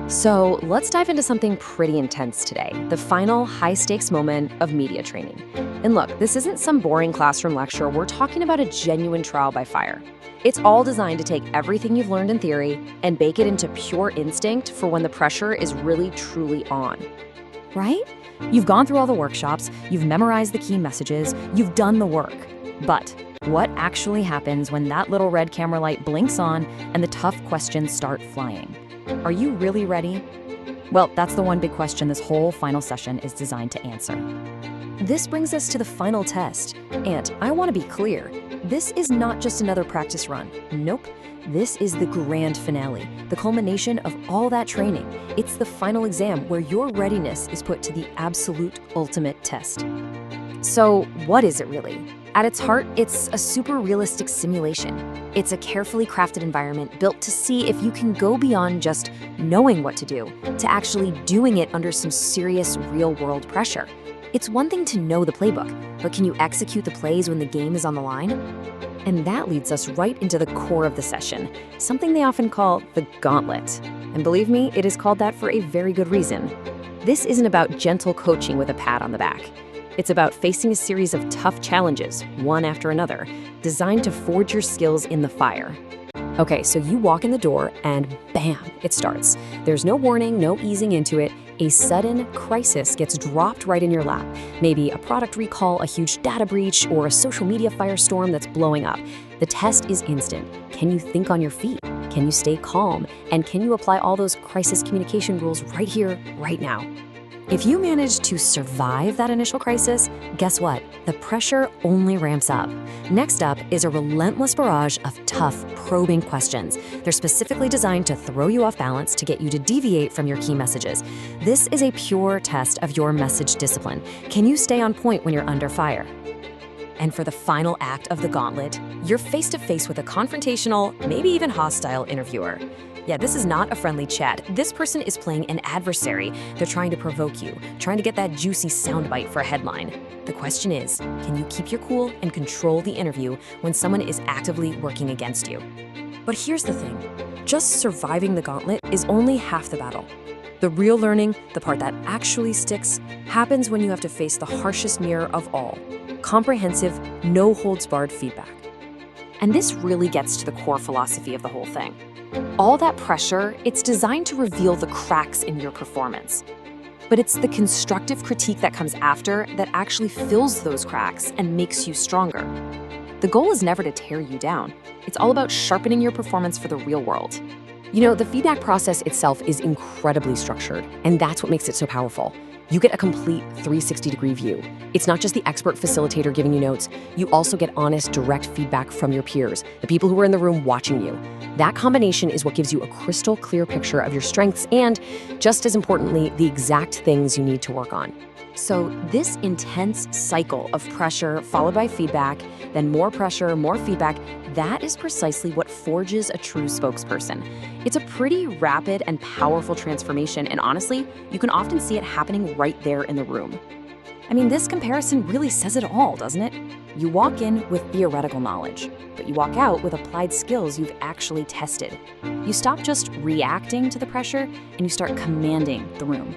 So let's dive into something pretty intense today, the final high-stakes moment of media training. And look, this isn't some boring classroom lecture. We're talking about a genuine trial by fire. It's all designed to take everything you've learned in theory and bake it into pure instinct for when the pressure is really, truly on. Right? You've gone through all the workshops, you've memorized the key messages, you've done the work. But what actually happens when that little red camera light blinks on and the tough questions start flying? Are you really ready? Well, that's the one big question this whole final session is designed to answer. This brings us to the final test. And I want to be clear, this is not just another practice run. Nope. This is the grand finale, the culmination of all that training. It's the final exam where your readiness is put to the absolute ultimate test. So what is it really? At its heart, it's a super realistic simulation. It's a carefully crafted environment built to see if you can go beyond just knowing what to do, to actually doing it under some serious real-world pressure. It's one thing to know the playbook, but can you execute the plays when the game is on the line? And that leads us right into the core of the session, something they often call the gauntlet. And believe me, it is called that for a very good reason. This isn't about gentle coaching with a pat on the back. It's about facing a series of tough challenges, one after another, designed to forge your skills in the fire. Okay, so you walk in the door and bam, it starts. There's no warning, no easing into it. A sudden crisis gets dropped right in your lap. Maybe a product recall, a huge data breach, or a social media firestorm that's blowing up. The test is instant. Can you think on your feet? Can you stay calm? And can you apply all those crisis communication rules right here, right now? If you manage to survive that initial crisis, guess what? The pressure only ramps up. Next up is a relentless barrage of tough, probing questions. They're specifically designed to throw you off balance to get you to deviate from your key messages. This is a pure test of your message discipline. Can you stay on point when you're under fire? And for the final act of the gauntlet, you're face to face with a confrontational, maybe even hostile interviewer. Yeah, this is not a friendly chat. This person is playing an adversary. They're trying to provoke you, trying to get that juicy soundbite for a headline. The question is, can you keep your cool and control the interview when someone is actively working against you? But here's the thing, just surviving the gauntlet is only half the battle. The real learning, the part that actually sticks, happens when you have to face the harshest mirror of all, comprehensive, no-holds-barred feedback. And this really gets to the core philosophy of the whole thing. All that pressure, it's designed to reveal the cracks in your performance. But it's the constructive critique that comes after that actually fills those cracks and makes you stronger. The goal is never to tear you down. It's all about sharpening your performance for the real world. You know, the feedback process itself is incredibly structured, and that's what makes it so powerful. You get a complete 360-degree view. It's not just the expert facilitator giving you notes. You also get honest, direct feedback from your peers, the people who are in the room watching you. That combination is what gives you a crystal clear picture of your strengths and, just as importantly, the exact things you need to work on. So this intense cycle of pressure followed by feedback, then more pressure, more feedback, that is precisely what forges a true spokesperson. It's a pretty rapid and powerful transformation, and honestly, you can often see it happening right there in the room. I mean, this comparison really says it all, doesn't it? You walk in with theoretical knowledge, but you walk out with applied skills you've actually tested. You stop just reacting to the pressure, and you start commanding the room.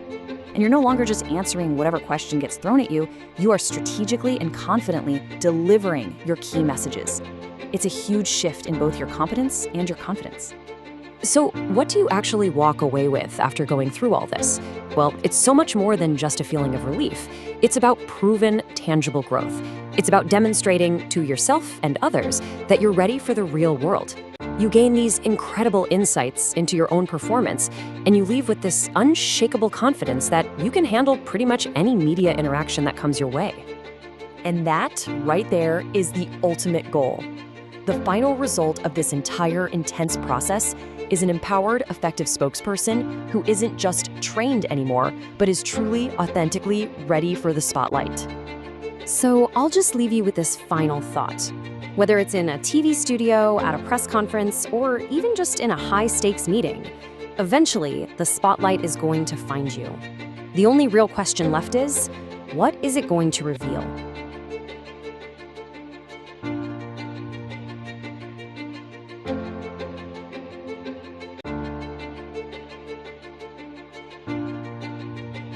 And you're no longer just answering whatever question gets thrown at you, you are strategically and confidently delivering your key messages. It's a huge shift in both your competence and your confidence. So what do you actually walk away with after going through all this? Well, it's so much more than just a feeling of relief. It's about proven, tangible growth. It's about demonstrating to yourself and others that you're ready for the real world. You gain these incredible insights into your own performance, and you leave with this unshakable confidence that you can handle pretty much any media interaction that comes your way. And that, right there, is the ultimate goal. The final result of this entire intense process is an empowered, effective spokesperson who isn't just trained anymore, but is truly, authentically ready for the spotlight. So I'll just leave you with this final thought. Whether it's in a TV studio, at a press conference, or even just in a high-stakes meeting, eventually the spotlight is going to find you. The only real question left is, what is it going to reveal?